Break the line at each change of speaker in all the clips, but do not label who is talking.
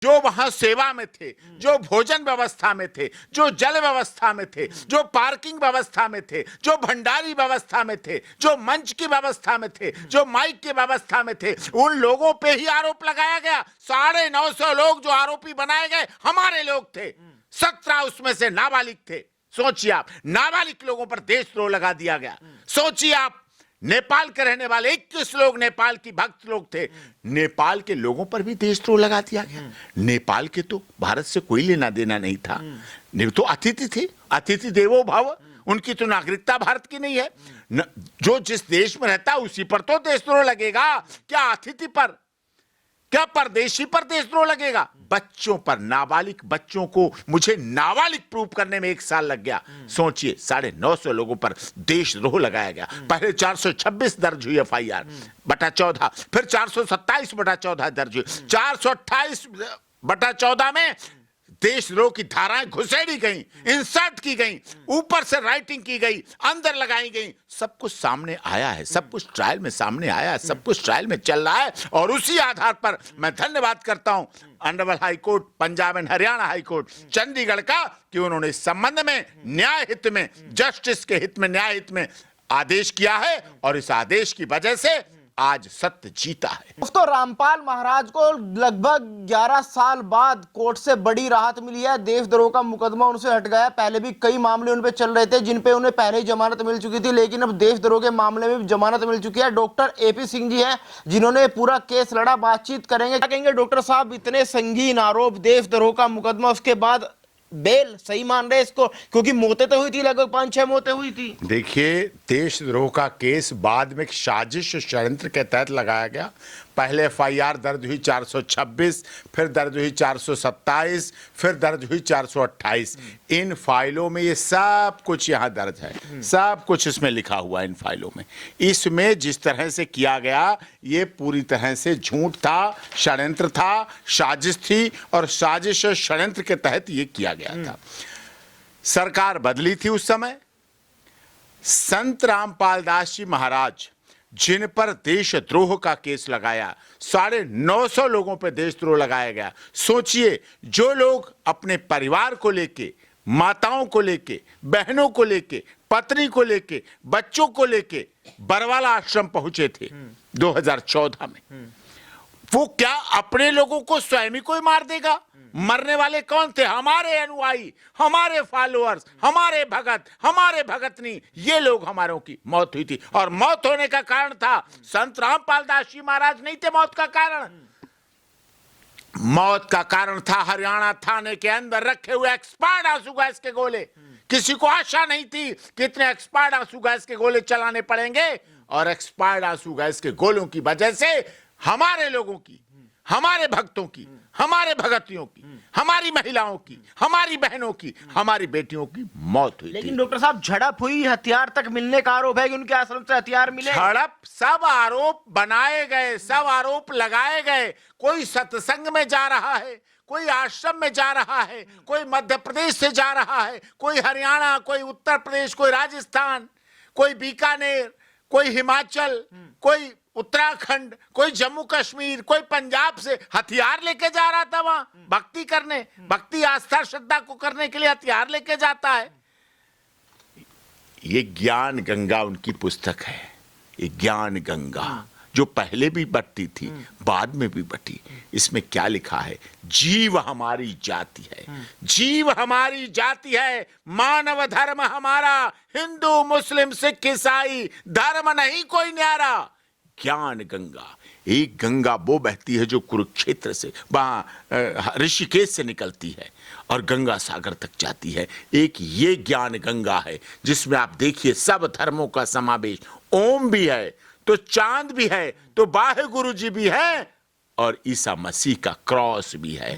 जो वहां सेवा में थे, जो भोजन व्यवस्था में थे, जो जल व्यवस्था में थे, जो पार्किंग व्यवस्था में थे, जो भंडारी व्यवस्था में थे, जो मंच की व्यवस्था में थे, जो माइक की व्यवस्था में थे, उन लोगों पे ही आरोप लगाया गया। 950 लोग जो आरोपी बनाए गए हमारे लोग थे, 17 उसमें से नाबालिग थे। सोचिए आप, नाबालिग लोगों पर देशद्रोह लगा दिया गया। सोचिए आप, नेपाल के रहने वाले 21 लोग नेपाल की भक्त लोग थे, नेपाल के लोगों पर भी देशद्रोह लगा दिया गया। नेपाल के तो भारत से कोई लेना देना नहीं था, तो अतिथि थे, अतिथि देवो भव, उनकी तो नागरिकता भारत की नहीं है। जो जिस देश में रहता है उसी पर तो देशद्रोह लगेगा, क्या अतिथि पर, क्या परदेशी पर देशद्रोह लगेगा? बच्चों पर, नाबालिग बच्चों को मुझे नाबालिग प्रूव करने में 1 साल लग गया। सोचिए, 950 लोगों पर देशद्रोह लगाया गया। पहले 426 दर्ज हुई FIR बटा 14, फिर 427 बटा 14 दर्ज हुई। 428 बटा 14 में देशद्रोह की धाराएं घुसेड़ी गई, इंसर्ट की गई, ऊपर से राइटिंग की गई, अंदर लगाई गई। सब कुछ सामने आया है, सब कुछ ट्रायल में सामने आया है, सब कुछ ट्रायल में चल रहा है। और उसी आधार पर मैं धन्यवाद करता हूं honourable high court, Punjab and Haryana high court Chandigarh का, कि उन्होंने इस संबंध में न्याय हित में, जस्टिस के हित में, न्याय हित में आदेश किया है। और इस आदेश की वजह से आज सत्य जीता है।
दोस्तों, रामपाल महाराज को लगभग 11 साल बाद कोर्ट से बड़ी राहत मिली है। देशद्रोह का मुकदमा उनसे हट गया। पहले भी कई मामले उन पे चल रहे थे जिन पे उन्हें पहले ही जमानत मिल चुकी थी, लेकिन अब देशद्रोह के मामले में भी जमानत मिल चुकी है। डॉक्टर AP सिंह जी हैं जिन्होंने पूरा केस लड़ा। बातचीत करेंगे। क्या कहेंगे डॉक्टर साहब, इतने संगीन आरोप, देशद्रोह का मुकदमा, उसके बाद बेल सही मान रहे इसको? क्योंकि मौतें तो हुई थी, लगभग 5-6 मौतें हुई थी।
देखिए, देशद्रोह का केस बाद में साजिश षड्यंत्र के तहत लगाया गया। पहले FIR दर्ज हुई 426, फिर दर्ज हुई 427, फिर दर्ज हुई 428। इन फाइलों में ये सब कुछ यहाँ दर्ज है, सब कुछ इसमें लिखा हुआ है इन फाइलों में। इसमें जिस तरह से किया गया, ये पूरी तरह से झूठ था, षड्यंत्र था, साजिश थी, और साजिश और षड्यंत्र के तहत ये किया गया था। सरकार बदली थी उस समय। संत रामपाल दास जी महाराज जिन पर देशद्रोह का केस लगाया, 950 लोगों पर देशद्रोह लगाया गया। सोचिए, जो लोग अपने परिवार को लेके, माताओं को लेके, बहनों को लेके, पत्नी को लेके, बच्चों को लेके बरवाला आश्रम पहुंचे थे 2014 में, वो क्या अपने लोगों को स्वयं ही कोई मार देगा? मरने वाले कौन थे? हमारे अनुयायी, हमारे फॉलोअर्स, हमारे भगत, हमारे भगतनी, ये लोग हमारों की मौत हुई थी। और मौत होने का कारण था, संत रामपाल दास जी महाराज नहीं थे मौत का कारण। मौत का कारण था हरियाणा थाने के अंदर रखे हुए एक्सपायर्ड आंसू गैस के गोले। किसी को आशा नहीं थी कि इतने एक्सपायर्ड आंसू गैस के गोले चलाने पड़ेंगे, और एक्सपायर्ड आंसू गैस के गोलों की वजह से हमारे लोगों की, हमारे भक्तों की, हमारे भगतियों की, हमारी महिलाओं की, हमारी बहनों की, हमारी बेटियों की मौत हुई।
लेकिन डॉक्टर साहब, झड़प हुई, हथियार तक मिलने का आरोप है कि उनके आश्रम से हथियार मिले।
झड़प, सब आरोप बनाए गए, सब आरोप लगाए गए। कोई सत्संग में जा रहा है, कोई आश्रम में जा रहा है, कोई मध्य प्रदेश से जा रहा है, कोई हरियाणा, कोई उत्तर प्रदेश, कोई राजस्थान, कोई बीकानेर, कोई हिमाचल, कोई उत्तराखंड, कोई जम्मू कश्मीर, कोई पंजाब से हथियार लेके जा रहा था वहां भक्ति करने, भक्ति आस्था श्रद्धा को करने के लिए हथियार लेके जाता है। ये ज्ञान गंगा उनकी पुस्तक है, ये ज्ञान गंगा जो पहले भी बटती थी, बाद में भी बटी। इसमें क्या लिखा है? जीव हमारी जाति है, जीव हमारी जाति है, मानव धर्म हमारा, हिंदू मुस्लिम सिख ईसाई, धर्म नहीं कोई न्यारा। ज्ञान गंगा, एक गंगा वो बहती है जो कुरुक्षेत्र से, वहां ऋषिकेश से निकलती है और गंगा सागर तक जाती है। एक ये ज्ञान गंगा है जिसमें आप देखिए सब धर्मों का समावेश, ओम भी है, तो चांद भी है, तो वाहे गुरु जी भी है, और ईसा मसीह का क्रॉस भी है।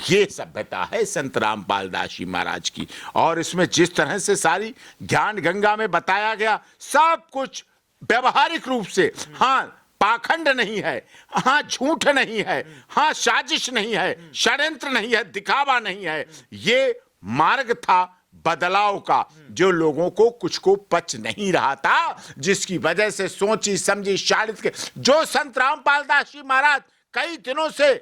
ये सभ्यता है संत रामपाल दास जी महाराज की। और इसमें जिस तरह से सारी ज्ञान गंगा में बताया गया, सब कुछ व्यवहारिक रूप से, हाँ पाखंड नहीं है, हाँ झूठ नहीं है, हाँ साजिश नहीं है, षड्यंत्र नहीं है, दिखावा नहीं है। ये मार्ग था बदलाव का, जो लोगों को कुछ को पच नहीं रहा था, जिसकी वजह से सोची समझी शालित के जो संत रामपाल दास जी महाराज कई दिनों से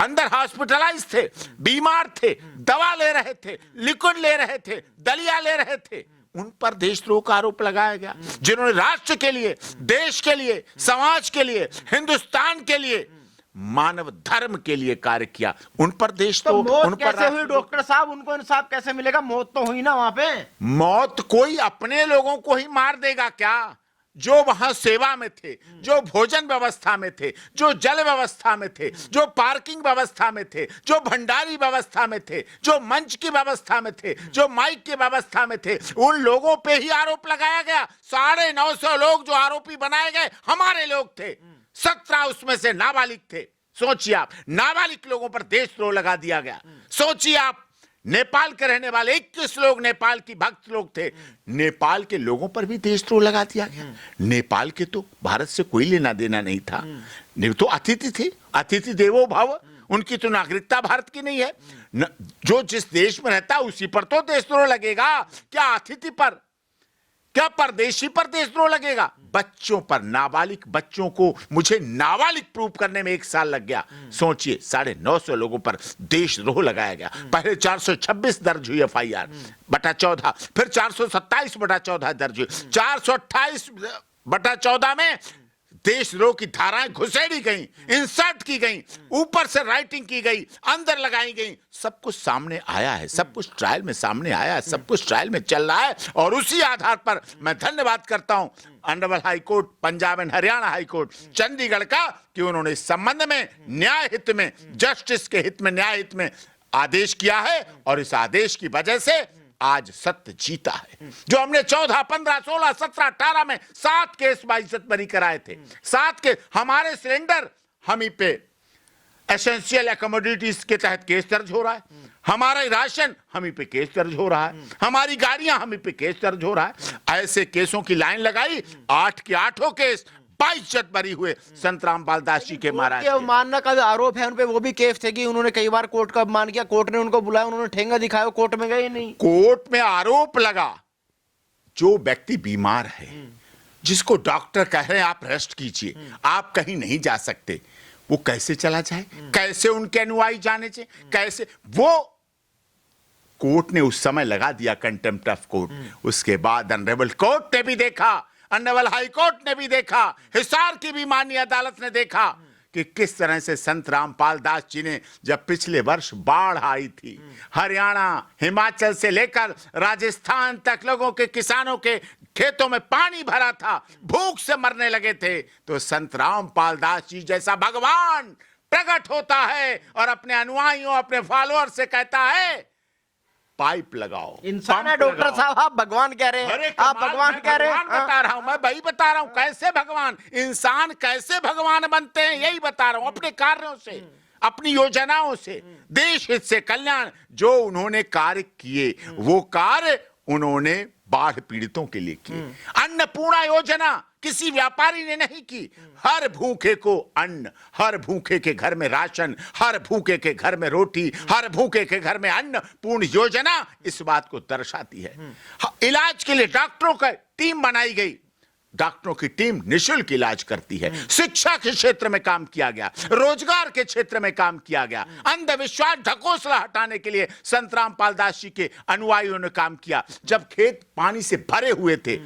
अंदर हॉस्पिटलाइज थे, बीमार थे, दवा ले रहे थे, लिक्विड ले रहे थे, दलिया ले रहे थे, उन पर देशद्रोह का आरोप लगाया गया। जिन्होंने राष्ट्र के लिए, देश के लिए, समाज के लिए, हिंदुस्तान के लिए, मानव धर्म के लिए कार्य किया, उन पर देशद्रोह,
तो
उन
मौत
पर
कैसे हुई डॉक्टर साहब? उनको इंसाफ कैसे मिलेगा? मौत तो हुई ना वहां पे।
मौत कोई अपने लोगों को ही मार देगा क्या? जो वहां सेवा में थे, जो भोजन व्यवस्था में थे, जो जल व्यवस्था में थे, जो पार्किंग व्यवस्था में थे, जो भंडारी व्यवस्था में थे, जो मंच की व्यवस्था में थे, जो माइक की व्यवस्था में थे, उन लोगों पे ही आरोप लगाया गया। 950 लोग जो आरोपी बनाए गए हमारे लोग थे, 17 उसमें से नाबालिग थे। सोचिए आप, नाबालिग लोगों पर देशद्रोह लगा दिया गया। सोचिए आप, नेपाल के रहने वाले 21 लोग नेपाल की भक्त लोग थे, नेपाल के लोगों पर भी देशद्रोह लगा दिया गया। नेपाल के तो भारत से कोई लेना देना नहीं था, नहीं तो अतिथि थे, अतिथि देवो भव, उनकी तो नागरिकता भारत की नहीं है। जो जिस देश में रहता है उसी पर तो देशद्रोह लगेगा, क्या अतिथि पर, क्या परदेशी पर देशद्रोह लगेगा? बच्चों पर, नाबालिग बच्चों को मुझे नाबालिग प्रूव करने में 1 साल लग गया। सोचिए, 950 लोगों पर देशद्रोह लगाया गया। पहले 426 दर्ज हुई FIR बटा 14, फिर 427 बटा 14 दर्ज हुई, 428 बटा 14 में देशद्रोह की धाराएं घुसेड़ी गई, इंसर्ट की गई, ऊपर से राइटिंग की गई, अंदर लगाई गई। सब कुछ सामने आया है, सब कुछ ट्रायल में सामने आया है, सब कुछ ट्रायल में चल रहा है। और उसी आधार पर मैं धन्यवाद करता हूं honourable high court, Punjab and Haryana high court Chandigarh का, कि उन्होंने इस संबंध में न्याय हित में, जस्टिस के हित में, न्याय हित में आदेश किया है। और इस आदेश की वजह से आज सत्य जीता है। जो हमने 14, 15, 16, 17, 18 में 7 केस बाइज्जत बरी कराए थे, 7 के हमारे सिलेंडर हम ही पे एसेंशियल एकमोडिटीज के तहत केस दर्ज हो रहा है, हमारा राशन हम ही पे केस दर्ज हो रहा है, हमारी गाड़ियां हम ही पे केस दर्ज हो रहा है। ऐसे केसों की लाइन लगाई, 8 के 8 केस बाइज्जत बरी हुए संत रामपाल दास जी के महाराज।
अवमानना का भी आरोप है उन पे, वो भी केस थे कि उन्होंने कई बार कोर्ट का अपमान किया, कोर्ट ने उनको बुलाया, उन्होंने ठेंगा दिखाया, कोर्ट में गए नहीं।
कोर्ट में आरोप लगा, जो व्यक्ति बीमार है, जिसको डॉक्टर कह रहे हैं आप रेस्ट कीजिए, आप कहीं नहीं जा सकते, वो कैसे चला जाए? कैसे उनके अनुयायी जाने चाहिए? कैसे? वो कोर्ट ने उस समय लगा दिया कंटेम्प्ट ऑफ कोर्ट। उसके बाद ऑनरेबल कोर्ट ने भी देखा, ऑनरेबल हाई कोर्ट ने भी देखा, हिसार की भी माननीय अदालत ने देखा कि किस तरह से संत रामपाल दास जी ने, जब पिछले वर्ष बाढ़ आई थी, हरियाणा, हिमाचल से लेकर राजस्थान तक लोगों के, किसानों के खेतों में पानी भरा था, भूख से मरने लगे थे, तो संत रामपाल दास जी जैसा भगवान प्रकट होता है और अपने अनुयायियों, अपने फॉलोअर से कहता है पाइप लगाओ।
इंसान है डॉक्टर साहब, आप भगवान कह रहे हैं, आप भगवान कह रहे हैं।
बता रहा हूं, मैं वही बता रहा हूं, कैसे भगवान, इंसान कैसे भगवान बनते हैं, यही बता रहा हूं। अपने कार्यों से, अपनी योजनाओं से, देश हित से, कल्याण, जो उन्होंने कार्य किए, वो कार्य उन्होंने बाढ़ पीड़ितों के लिए किए। अन्नपूर्णा योजना किसी व्यापारी ने नहीं की, हर भूखे को अन्न, हर भूखे के घर में राशन, हर भूखे के घर में रोटी, हर भूखे के घर में अन्न पूर्ण योजना इस बात को दर्शाती है। इलाज के लिए डॉक्टरों की टीम बनाई गई, डॉक्टरों की टीम निःशुल्क इलाज करती है। शिक्षा के क्षेत्र में काम किया गया, रोजगार के क्षेत्र में काम किया गया, अंधविश्वास ढकोसला हटाने के लिए संत रामपाल दास जी के अनुयायियों ने काम किया। जब खेत पानी से भरे हुए थे,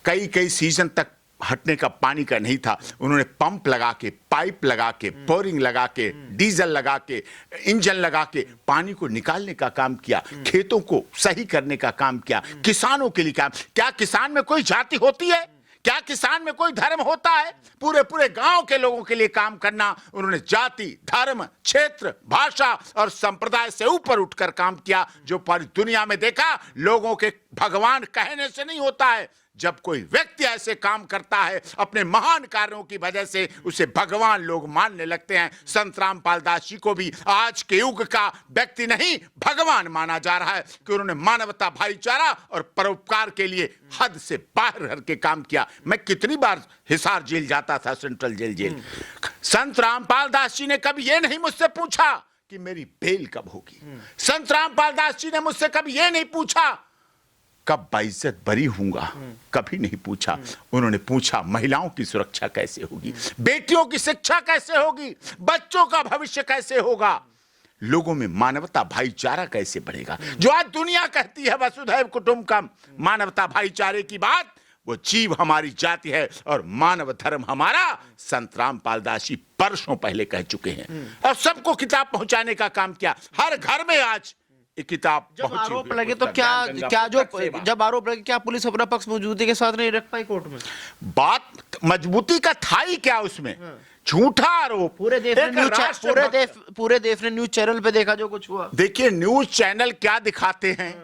कई सीजन तक हटने का पानी का नहीं था, उन्होंने पंप लगा के, पाइप लगा के, बोरिंग लगा के, डीजल लगा के, इंजन लगा के पानी को निकालने का काम किया, खेतों को सही करने का काम किया, किसानों के लिए काम। क्या किसान में कोई जाति होती है? क्या किसान में कोई धर्म होता है? पूरे पूरे गांव के लोगों के लिए काम करना, उन्होंने जाति, धर्म, क्षेत्र, भाषा और संप्रदाय से ऊपर उठकर काम किया, जो पूरी दुनिया में देखा। लोगों के भगवान कहने से नहीं होता है, जब कोई व्यक्ति ऐसे काम करता है अपने महान कार्यों की वजह से, उसे भगवान लोग मानने लगते हैं। संत रामपाल दास जी को भी आज के युग का व्यक्ति नहीं, भगवान माना जा रहा है कि उन्होंने मानवता, भाईचारा और परोपकार के लिए हद से बाहर रह के काम किया। मैं कितनी बार हिसार जेल जाता था, सेंट्रल जेल। संत रामपाल दास जी ने कभी यह नहीं मुझसे पूछा कि मेरी बेल कब होगी। संत रामपाल दास जी ने मुझसे कभी यह नहीं पूछा कब बाइज्जत बरी होऊंगा, कभी नहीं पूछा। उन्होंने पूछा महिलाओं की सुरक्षा कैसे होगी, बेटियों की शिक्षा कैसे होगी, बच्चों का भविष्य कैसे होगा, लोगों में मानवता भाईचारा कैसे बढ़ेगा। जो आज दुनिया कहती है वसुधैव कुटुंबकम, मानवता भाईचारे की बात, वो जीव हमारी जाति है और मानव धर्म हमारा, संत रामपाल दास जी वर्षों पहले कह चुके हैं और सबको किताब पहुंचाने का काम किया। हर घर में आज एक किताब
जब
पहुंची
आरोप
हुई।
लगे तो जब आरोप लगे क्या पुलिस अपना पक्ष मौजूदगी के साथ नहीं रख पाई कोर्ट में?
बात मजबूती का था ही क्या उसमें, झूठा आरोप।
पूरे देश ने न्यूज चैनल पे देखा जो कुछ हुआ।
देखिए न्यूज चैनल क्या दिखाते हैं,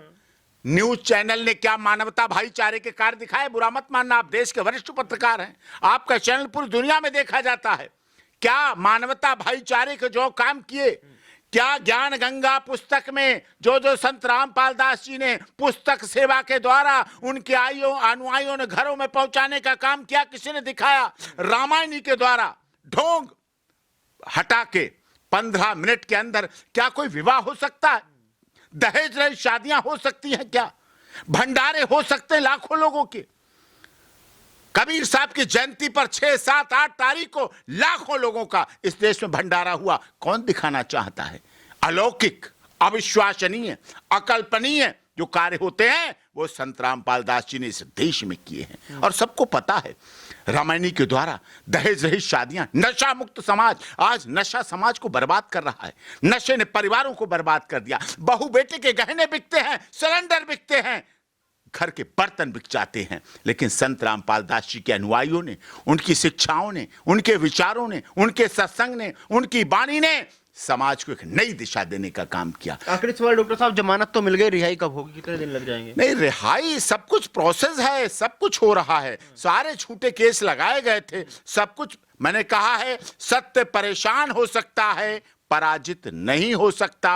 न्यूज चैनल ने क्या मानवता भाईचारे के कार्य दिखाए? बुरा मत मानना, आप देश के वरिष्ठ पत्रकार हैं, आपका चैनल पूरी दुनिया में देखा जाता है। क्या मानवता भाईचारे के जो काम किए, क्या ज्ञान गंगा पुस्तक में जो संत रामपाल दास जी ने पुस्तक सेवा के द्वारा उनके अनुयायियों ने घरों में पहुंचाने का काम किया, किसी ने दिखाया? रामायणी के द्वारा ढोंग हटा के 15 मिनट के अंदर क्या कोई विवाह हो सकता है? दहेज रहित शादियां हो सकती हैं क्या? भंडारे हो सकते हैं लाखों लोगों के? कबीर साहब की जयंती पर 6, 7, 8 तारीख को लाखों लोगों का इस देश में भंडारा हुआ। कौन दिखाना चाहता है? अलौकिक, अविश्वसनीय, अकल्पनीय जो कार्य होते हैं वो संत रामपाल दास जी ने इस देश में किए हैं और सबको पता है। रामायणी के द्वारा दहेज रहित शादियां, नशा मुक्त समाज, आज नशा समाज को बर्बाद कर रहा है। नशे ने परिवारों को बर्बाद कर दिया। बहू बेटे के गहने बिकते हैं, सिलेंडर बिकते हैं, घर के बर्तन बिक जाते हैं। लेकिन संत रामपाल दास जी के अनुयायियों ने, उनकी शिक्षाओं ने, उनके विचारों ने, उनके सत्संग ने, उनकी वाणी ने समाज को एक नई दिशा देने का काम किया।
आखिरी सवाल डॉक्टर साहब, जमानत तो मिल गई, रिहाई कब होगी, कितने दिन लग जाएंगे?
नहीं, रिहाई सब कुछ प्रोसेस है, सब कुछ हो रहा है। सारे झूठे केस लगाए गए थे, सब कुछ। मैंने कहा है सत्य परेशान हो सकता है, पराजित नहीं हो सकता।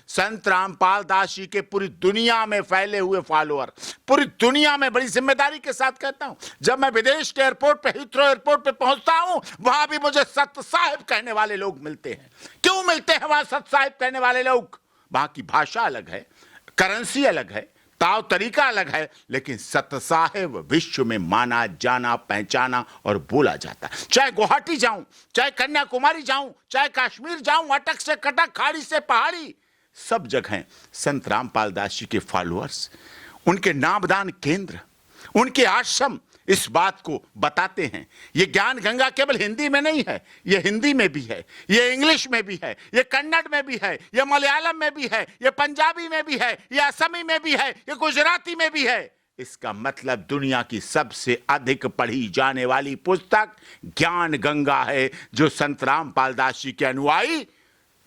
संत रामपाल दास जी के पूरी दुनिया में फैले हुए फॉलोअर, पूरी दुनिया में, बड़ी जिम्मेदारी के साथ कहता हूं, जब मैं विदेश के एयरपोर्ट पे, हीथ्रो एयरपोर्ट पे पहुंचता हूं, वहां भी मुझे सत साहिब कहने वाले लोग मिलते हैं। क्यों मिलते हैं वहां सत साहिब कहने वाले लोग? वहां की भाषा अलग है, करेंसी अलग है, ताव तरीका अलग है, लेकिन सत साहेब विश्व में माना जाना, पहचाना और बोला जाता है। चाहे गुवाहाटी जाऊं, चाहे कन्याकुमारी जाऊं, चाहे कश्मीर जाऊं, अटक से कटक, खाड़ी से पहाड़ी, सब जगह संत रामपाल दास जी के फॉलोअर्स, उनके नामदान केंद्र, उनके आश्रम इस बात को बताते हैं। ये ज्ञान गंगा केवल हिंदी में नहीं है, ये हिंदी में भी है, ये इंग्लिश में भी है, ये कन्नड़ में भी है, ये मलयालम में भी है, ये पंजाबी में भी है, ये असमी में भी है, ये गुजराती में भी है। इसका मतलब दुनिया की सबसे अधिक पढ़ी जाने वाली पुस्तक ज्ञान गंगा है, जो संत रामपाल दास जी के अनुयायी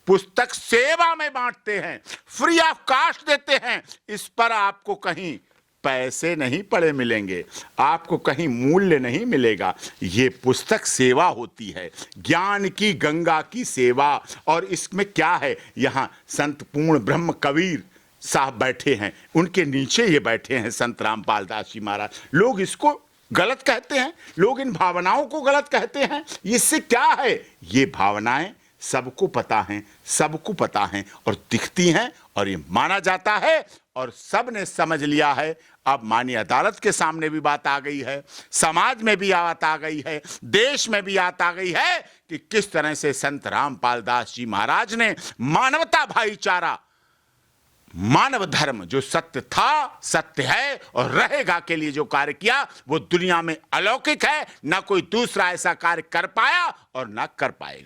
पुस्तक सेवा में बांटते हैं, फ्री ऑफ कॉस्ट देते हैं। इस पर आपको कहीं पैसे नहीं पड़े मिलेंगे, आपको कहीं मूल्य नहीं मिलेगा। ये पुस्तक सेवा होती है, ज्ञान की गंगा की सेवा। और इसमें क्या है, यहाँ संत पूर्ण ब्रह्म कबीर साहब बैठे हैं, उनके नीचे ये बैठे हैं संत रामपाल दास जी महाराज। लोग इसको गलत कहते हैं, लोग इन भावनाओं को गलत कहते हैं। इससे क्या है, ये भावनाएं सबको पता हैं, सबको पता हैं और दिखती हैं और ये माना जाता है और सब ने समझ लिया है। अब माननीय अदालत के सामने भी बात आ गई है, समाज में भी बात आ गई है, देश में भी बात आ गई है कि किस तरह से संत रामपाल दास जी महाराज ने मानवता भाईचारा, मानव धर्म जो सत्य था, सत्य है और रहेगा के लिए जो कार्य किया, वो दुनिया में अलौकिक है। ना कोई दूसरा ऐसा कार्य कर पाया और ना कर पाएगा।